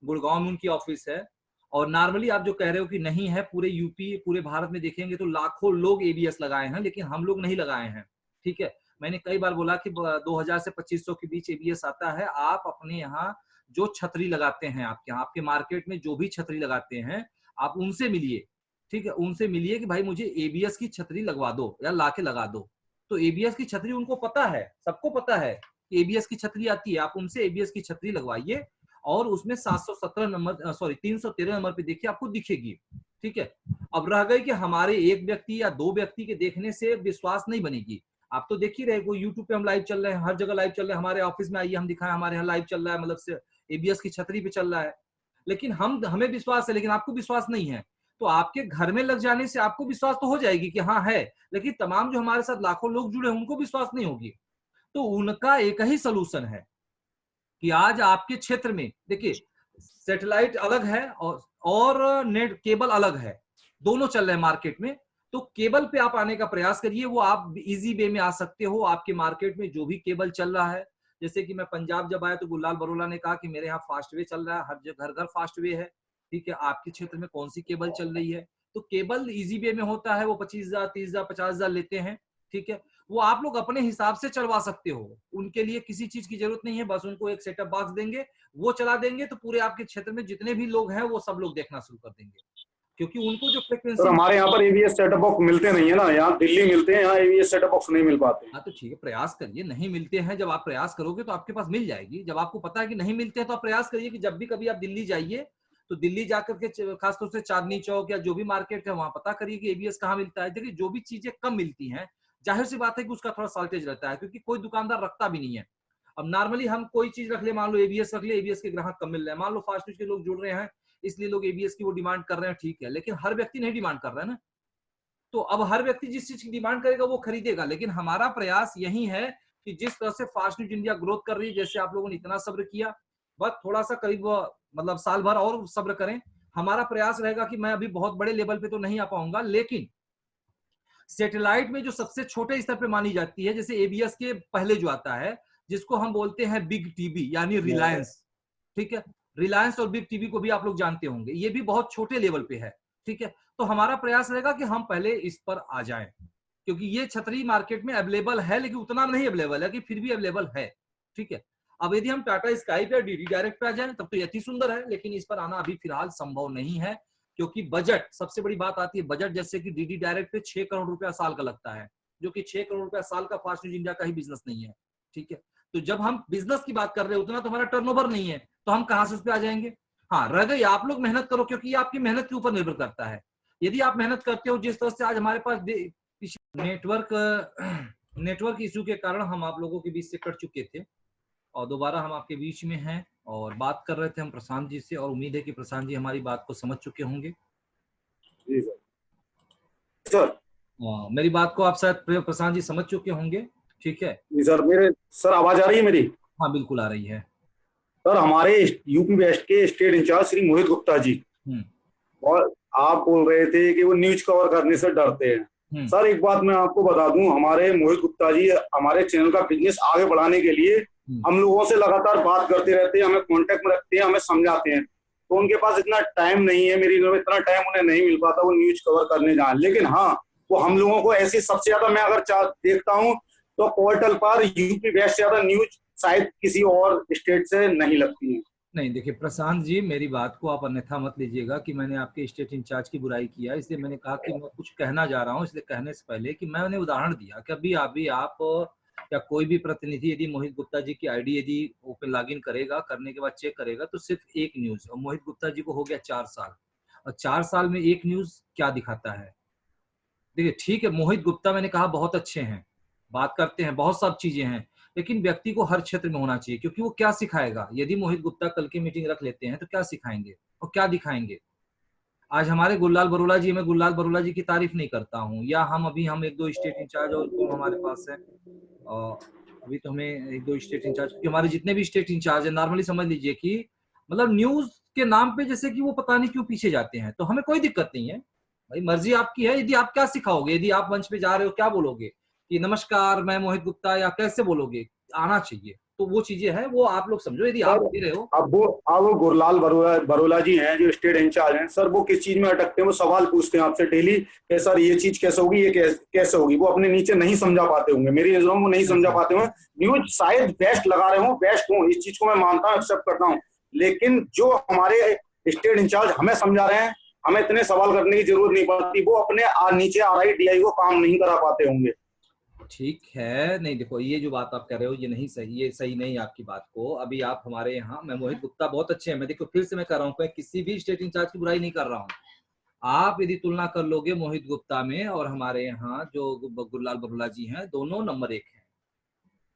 गुड़गांव में उनकी ऑफिस है। और नॉर्मली आप जो कह रहे हो कि नहीं है, पूरे यूपी पूरे भारत में देखेंगे तो लाखों लोग एबीएस लगाए हैं, लेकिन हम लोग नहीं लगाए हैं। ठीक है, मैंने कई बार बोला कि 2000 से 2500 के बीच एबीएस आता है। आप अपने यहाँ जो छतरी लगाते हैं, आपके यहाँ आपके मार्केट में जो भी छतरी लगाते हैं, आप उनसे मिलिए। ठीक है, उनसे मिलिए कि भाई मुझे एबीएस की छतरी लगवा दो या लाके लगा दो। तो एबीएस की छतरी उनको पता है, सबको पता है कि एबीएस की छतरी आती है। आप उनसे एबीएस की छतरी लगवाइए, और उसमें 717 नंबर 313 नंबर पे देखिए, आपको दिखेगी। ठीक है, अब रह गई कि हमारे एक व्यक्ति या दो व्यक्ति के देखने से विश्वास नहीं बनेगी। आप तो देख ही रहे हो, यूट्यूब पे हम लाइव चल रहे हैं, हर जगह लाइव चल रहे हैं। हमारे ऑफिस में आइए, हम दिखाएं, हमारे यहाँ लाइव चल रहा है, मतलब एबीएस की छतरी पे चल रहा है। लेकिन हमें विश्वास है, लेकिन आपको विश्वास नहीं है। तो आपके घर में लग जाने से आपको विश्वास तो हो जाएगी कि हाँ है, लेकिन तमाम जो हमारे साथ लाखों लोग जुड़े हैं उनको विश्वास नहीं होगी। तो उनका एक ही सोल्यूशन है कि आज आपके क्षेत्र में देखिए, सैटेलाइट अलग है और नेट केबल अलग है, दोनों चल रहे हैं मार्केट में। तो केबल पे आप आने का प्रयास करिए, वो आप इजी वे में आ सकते हो। आपके मार्केट में जो भी केबल चल रहा है, जैसे कि मैं पंजाब जब आया तो गुललाल बरोला ने कहा कि मेरे यहाँ फास्ट वे चल रहा है, हर जगह घर घर फास्ट वे है। ठीक है, आपके क्षेत्र में कौन सी केबल चल रही है? तो केबल इजी वे में होता है, वो 25,000 30,000 50,000 लेते हैं। ठीक है, वो आप लोग अपने हिसाब से चलवा सकते हो, उनके लिए किसी चीज की जरूरत नहीं है। बस उनको एक सेटअप बॉक्स देंगे, वो चला देंगे, तो पूरे आपके क्षेत्र में जितने भी लोग हैं वो सब लोग देखना शुरू कर देंगे, क्योंकि उनको जो सर फ्रिक्वेंसी। हमारे यहाँ पर एबीएस सेटअप बॉक्स मिलते नहीं है ना, यहाँ दिल्ली मिलते हैं, यहाँ एबीएस सेटअप बॉक्स नहीं मिल पाते। हाँ तो ठीक है, प्रयास करिए, नहीं मिलते हैं, जब आप प्रयास करोगे तो आपके पास मिल जाएगी। जब आपको पता है कि नहीं मिलते हैं तो आप प्रयास करिए कि जब भी कभी आप दिल्ली जाइए तो दिल्ली जाकर के खासतौर से चांदनी चौक या जो भी मार्केट है वहां पता करिए कि एबीएस कहाँ मिलता है। देखिए, जो भी चीजें कम मिलती हैं, जाहिर सी बात है कि उसका थोड़ा शॉर्टेज रहता है, क्योंकि कोई दुकानदार रखता भी नहीं है। अब नॉर्मली हम कोई चीज रख ले, मान लो एबीएस रख ले, एबीएस के ग्राहक कम मिल रहे हैं, मान लो फास्ट न्यूज के लोग जुड़ रहे हैं इसलिए लोग एबीएस की वो डिमांड कर रहे हैं, ठीक है, लेकिन हर व्यक्ति नहीं डिमांड कर रहा है ना। तो अब हर व्यक्ति जिस चीज की डिमांड करेगा वो खरीदेगा। लेकिन हमारा प्रयास यही है कि जिस तरह से फास्ट न्यूज इंडिया ग्रोथ कर रही है, जैसे आप लोगों ने इतना सब्र किया, बस थोड़ा सा करीब मतलब साल भर और सब्र करें। हमारा प्रयास रहेगा कि मैं अभी बहुत बड़े लेवल पे तो नहीं आ पाऊंगा, लेकिन सैटेलाइट में जो सबसे छोटे स्तर पे मानी जाती है, जैसे एबीएस के पहले जो आता है जिसको हम बोलते हैं बिग टीवी यानी रिलायंस। ठीक है, रिलायंस और बिग टीवी को भी आप लोग जानते होंगे, ये भी बहुत छोटे लेवल पे है। ठीक है, तो हमारा प्रयास रहेगा कि हम पहले इस पर आ जाएं, क्योंकि ये छतरी मार्केट में अवेलेबल है, लेकिन उतना नहीं अवेलेबल है कि फिर भी अवेलेबल है। ठीक है, अब यदि हम टाटा स्काई पे डीडी डायरेक्ट पे आ जाएं तब तो अति सुंदर है, लेकिन इस पर आना अभी फिलहाल संभव नहीं है, क्योंकि बजट, सबसे बड़ी बात आती है बजट। जैसे कि डीडी डायरेक्ट पे 6 करोड़ रुपया साल का लगता है, जो कि 6 करोड़ रुपया साल का फास्ट न्यूज इंडिया का ही बिजनेस नहीं है। ठीक है, तो जब हम बिजनेस की बात कर रहे हैं उतना तो हमारा टर्नओवर नहीं है, तो हम कहां से उस पर आ जाएंगे? हाँ, रह गई आप लोग मेहनत करो, क्योंकि ये आपकी मेहनत के ऊपर निर्भर करता है। यदि आप मेहनत करते हो, जिस तरह से आज हमारे पास नेटवर्क इशू के कारण हम आप लोगों के बीच से कट चुके थे, और दोबारा हम आपके बीच में हैं और बात कर रहे थे हम प्रशांत जी से, और उम्मीद है कि प्रशांत जी हमारी बात को समझ चुके होंगे। जी सर। सर मेरी बात को आप शायद प्रशांत जी समझ चुके होंगे। ठीक है जी सर, सर आवाज आ रही है मेरी? हाँ बिल्कुल आ रही है। सर हमारे यूपी वेस्ट के स्टेट इंचार्ज श्री मोहित गुप्ता जी, और आप बोल रहे थे कि वो न्यूज कवर करने से डरते हैं। सर एक बात मैं आपको बता दूं, हमारे मोहित गुप्ता जी हमारे चैनल का बिजनेस आगे बढ़ाने के लिए हम लोगों से लगातार बात करते रहते हैं, हमें कांटेक्ट में रखते हैं, हमें समझाते हैं। तो उनके पास इतना टाइम नहीं है, मेरी नजर में इतना टाइम उन्हें नहीं मिल पाता वो न्यूज कवर करने जाए। लेकिन हाँ, वो हम लोगों को ऐसी सबसे ज्यादा मैं अगर देखता हूँ तो पोर्टल पर यूपी वेस्ट से ज्यादा न्यूज शायद किसी और स्टेट से नहीं लगती है। नहीं देखिए प्रशांत जी, मेरी बात को आप अन्यथा मत लीजिएगा कि मैंने आपके स्टेट इंचार्ज की बुराई किया, इसलिए मैंने कहा कि मैं कुछ कहना जा रहा हूँ। इसलिए कहने से पहले कि मैंने उदाहरण दिया कि अभी आप या कोई भी प्रतिनिधि यदि मोहित गुप्ता जी की आईडी यदि ओपन लॉगिन करेगा, करने के बाद चेक करेगा तो सिर्फ एक न्यूज, और मोहित गुप्ता जी को हो गया 4 साल, और 4 साल में एक न्यूज क्या दिखाता है। देखिए ठीक है, मोहित गुप्ता मैंने कहा बहुत अच्छे हैं, बात करते हैं, बहुत सब चीजें हैं, लेकिन व्यक्ति को हर क्षेत्र में होना चाहिए, क्योंकि वो क्या सिखाएगा। यदि मोहित गुप्ता कल की मीटिंग रख लेते हैं तो क्या सिखाएंगे और क्या दिखाएंगे। आज हमारे गुललाल बरोला जी, मैं गुललाल बरोला जी की तारीफ नहीं करता हूँ, या हम 1-2 स्टेट इंचार्ज और कौन हमारे पास है, अभी तो हमें 1-2 स्टेट इंचार्ज, क्योंकि हमारे जितने भी स्टेट इंचार्ज है नॉर्मली समझ लीजिए कि मतलब न्यूज के नाम पे जैसे कि वो पता नहीं क्यों पीछे जाते हैं। तो हमें कोई दिक्कत नहीं है भाई, मर्जी आपकी है। यदि आप क्या सिखाओगे, यदि आप मंच पे जा रहे हो क्या बोलोगे कि नमस्कार मैं मोहित गुप्ता, या कैसे बोलोगे, आना चाहिए। तो वो चीजें हैं, वो आप लोग समझो। यदि आप दे रहे हो, अब वो गुरलाल बरोला जी हैं जो स्टेट इंचार्ज हैं, सर वो किस चीज में अटकते हैं, वो सवाल पूछते हैं आपसे डेली कि सर ये चीज कैसे होगी, ये कैसे होगी। वो अपने नीचे नहीं समझा पाते होंगे, मेरी नजरों में वो नहीं समझा पाते होंगे। न्यूज शायद बेस्ट लगा रहे हो, बेस्ट हो, इस चीज को मैं मानता हूँ, एक्सेप्ट करता हूँ। लेकिन जो हमारे स्टेट इंचार्ज हमें समझा रहे हैं, हमें इतने सवाल करने की जरूरत नहीं पड़ती। वो अपने नीचे RI DI को काम नहीं करा पाते होंगे। ठीक है। नहीं देखो, ये जो बात आप कह रहे हो ये नहीं सही, ये सही नहीं आपकी बात को। अभी आप हमारे यहाँ, मैं मोहित गुप्ता बहुत अच्छे हैं, मैं देखो फिर से मैं कह रहा हूँ, मैं किसी भी स्टेट इंचार्ज की बुराई नहीं कर रहा हूँ। आप यदि तुलना कर लोगे मोहित गुप्ता में और हमारे यहाँ जो गुललाल बरोला जी हैं, दोनों नंबर 1 हैं।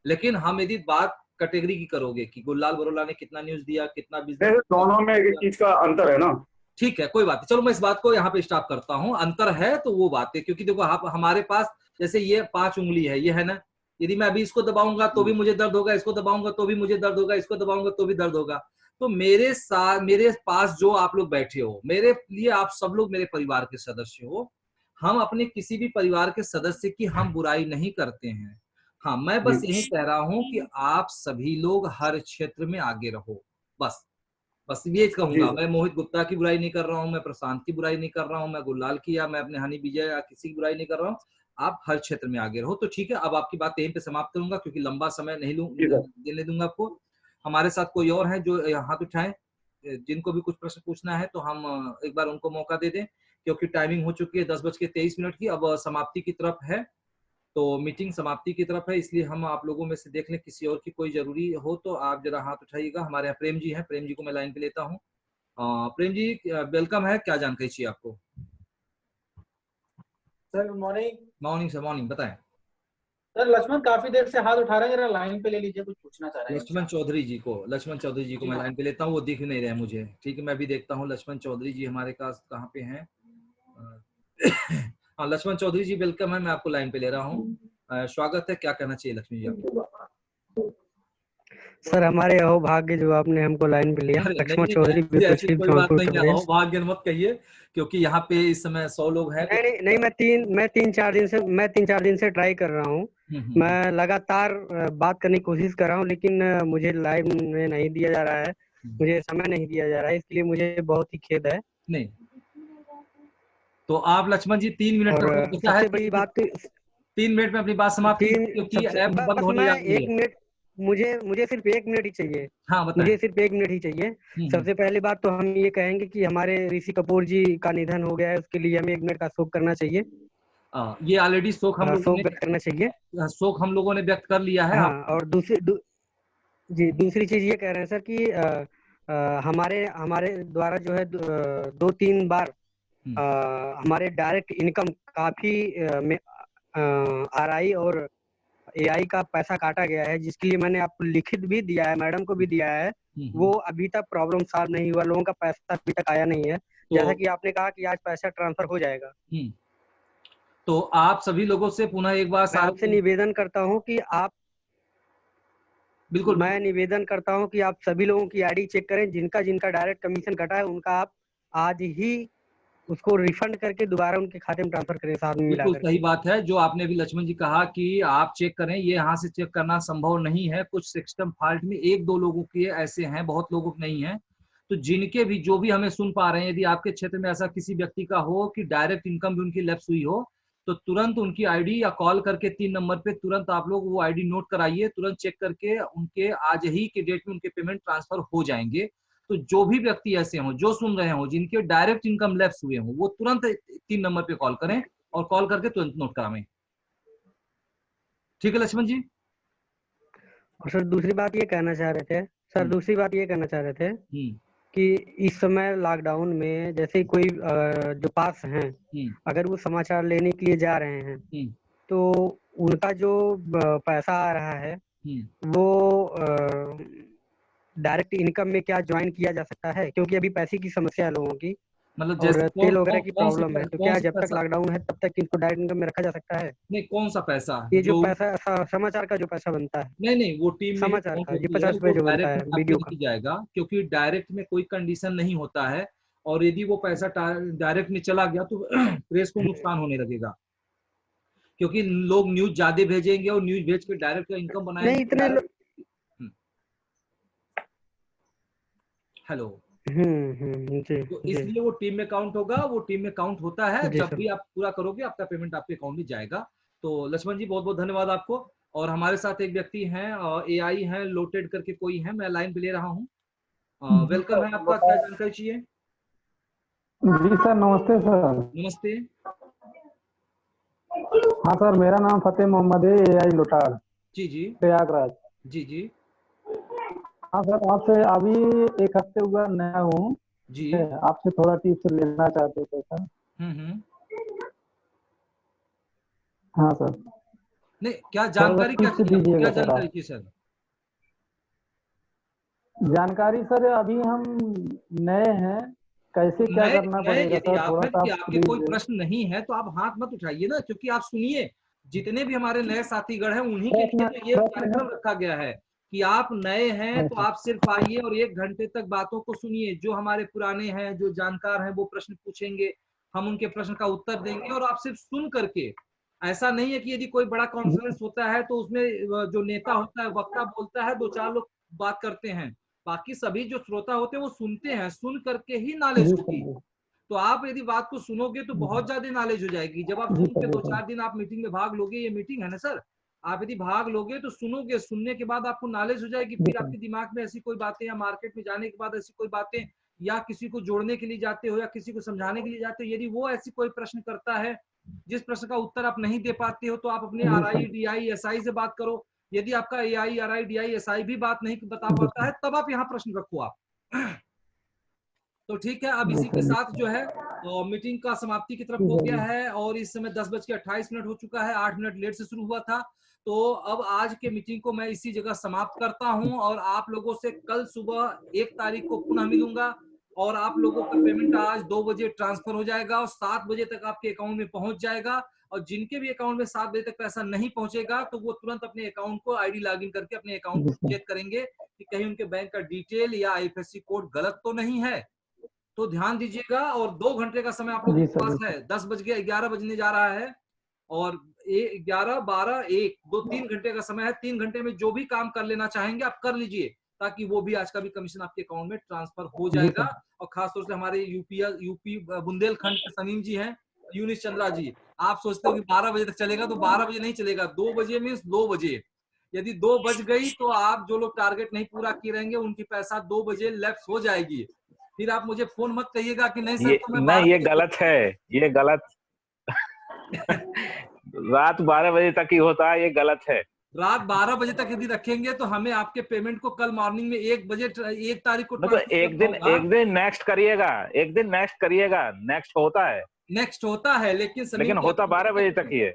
लेकिन हम यदि बात कैटेगरी की करोगे कि गुललाल बरोला ने कितना न्यूज दिया, कितना बिजनेस, दोनों में एक चीज का अंतर है ना। ठीक है कोई बात नहीं, चलो मैं इस बात को यहाँ पे स्टॉप करता हूँ। अंतर है तो वो बात है, क्योंकि देखो हमारे पास जैसे ये 5 उंगली है, ये है ना, यदि मैं अभी इसको दबाऊंगा तो भी मुझे दर्द होगा, इसको दबाऊंगा तो भी मुझे दर्द होगा, इसको दबाऊंगा तो भी दर्द होगा। तो मेरे साथ, मेरे पास जो आप लोग बैठे हो, मेरे लिए आप सब लोग मेरे परिवार के सदस्य हो। हम अपने किसी भी परिवार के सदस्य की हम बुराई नहीं करते हैं। हाँ, मैं बस यही कह रहा हूँ कि आप सभी लोग हर क्षेत्र में आगे रहो, बस ये कहूंगा। मैं मोहित गुप्ता की बुराई नहीं कर रहा हूँ, मैं प्रशांत की बुराई नहीं कर रहा हूँ, मैं गुललाल की या मैं अपने हनी विजय या किसी की बुराई नहीं कर रहा हूँ। आप हर क्षेत्र में आगे रहो। तो ठीक है, अब आपकी बात यहीं पे समाप्त करूंगा, क्योंकि लंबा समय नहीं देने दूंगा आपको। हमारे साथ कोई और है जो हाथ उठाएं, जिनको भी कुछ प्रश्न पूछना है तो हम एक बार उनको मौका दे दें, क्योंकि टाइमिंग हो चुकी है 10:23 की, अब समाप्ति की तरफ है। तो मीटिंग समाप्ति की तरफ है, इसलिए हम आप लोगों में से देख लें किसी और की कोई जरूरी हो तो आप जरा हाथ उठाइएगा। हमारे यहाँ प्रेम जी हैं, प्रेम जी को मैं लाइन पे लेता हूँ। प्रेम जी वेलकम है, क्या जानकारी चाहिए आपको? Sir good morning. Morning sir, morning, बताएं। सर लक्ष्मण काफी देर से हाथ उठा रहे हैं, जरा लाइन पे ले लीजिए, कुछ पूछना चाह रहे हैं। लक्ष्मण चौधरी जी को मैं लाइन पे लेता हूँ, वो दिख नहीं रहे मुझे। ठीक है, मैं भी देखता हूँ लक्ष्मण चौधरी जी हमारे पास कहाँ पे हैं। हाँ लक्ष्मण चौधरी जी वेलकम है, मैं आपको लाइन पे ले रहा हूँ। स्वागत है, क्या कहना चाहिए लक्ष्मण जी आपको? सर हमारे अहो भाग्य जो आपने हमको लाइन पे लिया। लक्ष्मण चौधरी कोई बात नहीं, अहो भाग्य मत कहिए, क्योंकि यहाँ पे इस समय 100 लोग हैं। नहीं, मैं तीन चार दिन से ट्राई कर रहा हूँ। मैं लगातार बात करने की कोशिश कर रहा हूँ, लेकिन मुझे लाइव में नहीं दिया जा रहा है, मुझे समय नहीं दिया जा रहा है, इसलिए मुझे बहुत ही खेद है। नहीं तो आप लक्ष्मण जी 3 मिनट और सबसे बड़ी बात 3 मिनट में अपनी बात समाप्त कीजिए, क्योंकि ऐप बंद होने जा रही है। 1 मिनट, मुझे सिर्फ 1 मिनट ही चाहिए। हाँ बताएं। मुझे सिर्फ 1 मिनट ही चाहिए। सबसे पहली बात तो हम ये कहेंगे कि हमारे ऋषि कपूर जी का निधन हो गया है, उसके लिए हमें 1 मिनट का शोक करना चाहिए। ये ऑलरेडी शोक हम लोगों ने करना चाहिए, शोक हम लोगों ने व्यक्त कर लिया है। हाँ, और दूसरी चीज ये कह रहे हैं सर कि हमारे द्वारा जो है 2-3 बार हमारे डायरेक्ट इनकम काफी RI और AI का पैसा काटा गया है, जिसके लिए मैंने आपको लिखित भी दिया है, मैडम को भी दिया है। वो अभी तक प्रॉब्लम सॉल्व नहीं हुआ, लोगों का पैसा अभी तक आया नहीं है। जैसा कि आपने कहा कि आज पैसा ट्रांसफर हो जाएगा। तो आप सभी लोगों से पुनः एक बार मैं आपसे निवेदन करता हूं कि आप बिल्कुल मैं निवेदन करता हूं कि आप सभी लोगों की आईडी चेक करें, जिनका जिनका डायरेक्ट कमीशन कटा है उनका आप आज ही उसको रिफंड करके दोबारा उनके खाते में ट्रांसफर करें साथ में मिला बिल्कुल करके। सही बात है जो आपने अभी लक्ष्मण जी कहा कि आप चेक करें, ये यहाँ से चेक करना संभव नहीं है, कुछ सिस्टम फॉल्ट में एक दो लोगों के ऐसे हैं, बहुत लोगों के नहीं है। तो जिनके भी जो भी हमें सुन पा रहे हैं, यदि आपके क्षेत्र में ऐसा किसी व्यक्ति का हो कि डायरेक्ट इनकम भी उनकी लैप्स हुई हो, तो तुरंत उनकी आईडी या कॉल करके 3 नंबर पे तुरंत आप लोग वो आईडी नोट कराइए, तुरंत चेक करके उनके आज ही के डेट में उनके पेमेंट ट्रांसफर हो जाएंगे। तो जो भी व्यक्ति ऐसे हों जो सुन रहे हो जिनके डायरेक्ट इनकम लैप्स हुए हों, वो तुरंत 3 नंबर पे कॉल करें और कॉल करके तुरंत नोट करावें। ठीक है लक्ष्मण जी। और सर दूसरी बात ये कहना चाह रहे थे हम्म, कि इस समय लॉकडाउन में जैसे कोई जो पास हैं अगर वो समाचार लेने के लिए जा रहे हैं तो उनका जो पैसा आ रहा है वो डायरेक्ट इनकम में क्या ज्वाइन किया जा सकता है, क्योंकि अभी पैसे की समस्या है लोगों की मतलब और जैसे तेल वगैरह की कौन प्रॉब्लम है, तो क्या जब तक लॉकडाउन है तब तक इनको डायरेक्ट इनकम में रखा जा सकता है? नहीं, कौन सा पैसा ये जो पैसा समाचार का जो पैसा बनता है, नहीं वो टीम में समाचार का ये होती है, 50 रुपए वो जो बनता है डायरेक्ट वीडियो में का। नहीं जाएगा, क्योंकि डायरेक्ट में कोई कंडीशन नहीं होता है। और यदि वो पैसा डायरेक्ट में चला गया तो प्रेस को नुकसान होने लगेगा, क्योंकि लोग न्यूज ज्यादा भेजेंगे और न्यूज भेज के डायरेक्ट इनकम नहीं बनाएंगे। इतने हेलो। जी तो जी इसलिए वो टीम में काउंट होगा, वो टीम में काउंट होता है, जी जब सर। भी आप पूरा करोगे आपका पेमेंट आपके अकाउंट में जाएगा। तो लक्ष्मण जी बहुत बहुत धन्यवाद आपको। और हमारे साथ एक व्यक्ति हैं AI हैं लोटेड करके कोई है, मैं लाइन पे ले रहा हूँ। वेलकम है आपका, क्या जानकारी चाहिए? जी सर नमस्ते सर। नमस्ते। हाँ सर मेरा नाम फतेह मोहम्मद है, AI लोटाड़ जी जी प्रयागराज। जी जी हाँ सर आपसे अभी 1 हफ्ते हुआ नया हूँ जी। आपसे थोड़ा टिप्स लेना चाहते थे सर। हाँ सर। नहीं क्या जानकारी क्या चाहिए, क्या जानकारी चाहिए सर? जानकारी सर अभी हम नए हैं, कैसे क्या करना पड़ेगा यदि सर, आप थोड़ा हैं सा कि आप आपके कोई प्रश्न नहीं है तो आप हाथ मत उठाइए ना, क्योंकि आप सुनिए, जितने भी हमारे नए साथीगण हैं उन्हीं के लिए तो ये कार्यक्रम रखा गया है कि आप नए हैं तो आप सिर्फ आइए और 1 घंटे तक बातों को सुनिए। जो हमारे पुराने हैं, जो जानकार हैं, वो प्रश्न पूछेंगे, हम उनके प्रश्न का उत्तर देंगे और आप सिर्फ सुन करके। ऐसा नहीं है कि यदि कोई बड़ा कॉन्फ्रेंस होता है तो उसमें जो नेता होता है, वक्ता बोलता है, 2-4 लोग बात करते हैं, बाकी सभी जो श्रोता होते हैं वो सुनते हैं, सुन करके ही नॉलेज होगी। तो आप यदि बात को सुनोगे तो बहुत ज्यादा नॉलेज हो जाएगी। जब आप सुन के 2-4 दिन आप मीटिंग में भाग लोगे, ये मीटिंग है ना सर, आप यदि भाग लोगे तो सुनोगे, सुनने के बाद आपको नॉलेज हो जाएगी, फिर आपके दिमाग में ऐसी कोई बातें या मार्केट में जाने के बाद ऐसी कोई बातें या किसी को जोड़ने के लिए जाते हो या किसी को समझाने के लिए जाते हो, यदि वो ऐसी कोई प्रश्न करता है जिस प्रश्न का उत्तर आप नहीं दे पाते हो तो आप अपने RI DI SI से बात करो। यदि आपका AI RI DI SI भी बात नहीं बता पाता है तब आप यहाँ प्रश्न रखो आप। तो ठीक है, अब इसी के साथ जो है मीटिंग का समाप्ति की तरफ हो गया है और इस समय 10:28 हो चुका है, 8 मिनट लेट से शुरू हुआ था। तो अब आज के मीटिंग को मैं इसी जगह समाप्त करता हूं और आप लोगों से कल सुबह 1 तारीख को पुनः मिलूंगा और आप लोगों का पेमेंट आज 2 बजे ट्रांसफर हो जाएगा और 7 बजे तक आपके अकाउंट में पहुंच जाएगा। और जिनके भी अकाउंट में 7 बजे तक पैसा नहीं पहुंचेगा तो वो तुरंत अपने अकाउंट को ID लॉगिन करके अपने अकाउंट को चेक करेंगे कि कहीं उनके बैंक का डिटेल या IFSC कोड गलत तो नहीं है। तो ध्यान दीजिएगा। और 2 घंटे का समय आप लोगों के पास है, 10:11 बजने जा रहा है और 11, 12, 1, 2, 3 घंटे का समय है। 3 घंटे में जो भी काम कर लेना चाहेंगे आप कर लीजिए, ताकि वो भी आज का भी कमीशन आपके अकाउंट में ट्रांसफर हो जाएगा। और खासतौर से हमारे यूपी बुंदेलखंड के समीम जी हैं, यूनिस चंद्रा जी, आप सोचते हो कि 12 बजे तक चलेगा, तो 12 बजे नहीं चलेगा, 2 बजे मीन्स 2 बजे। यदि 2 बज गई तो आप जो लोग टारगेट नहीं पूरा किए रहेंगे उनकी पैसा 2 बजे लैप्स हो जाएगी। फिर आप मुझे फोन मत कहिएगा कि नहीं सर तो मैं ये गलत है, ये गलत रात 12 बजे तक ही होता है, ये गलत है। रात 12 बजे तक यदि रखेंगे तो हमें आपके पेमेंट को कल मॉर्निंग में 1 बजे 1 तारीख को मतलब एक दिन नेक्स्ट करिएगा, एक दिन नेक्स्ट करिएगा, नेक्स्ट होता है लेकिन होता 12 बजे तक ही है।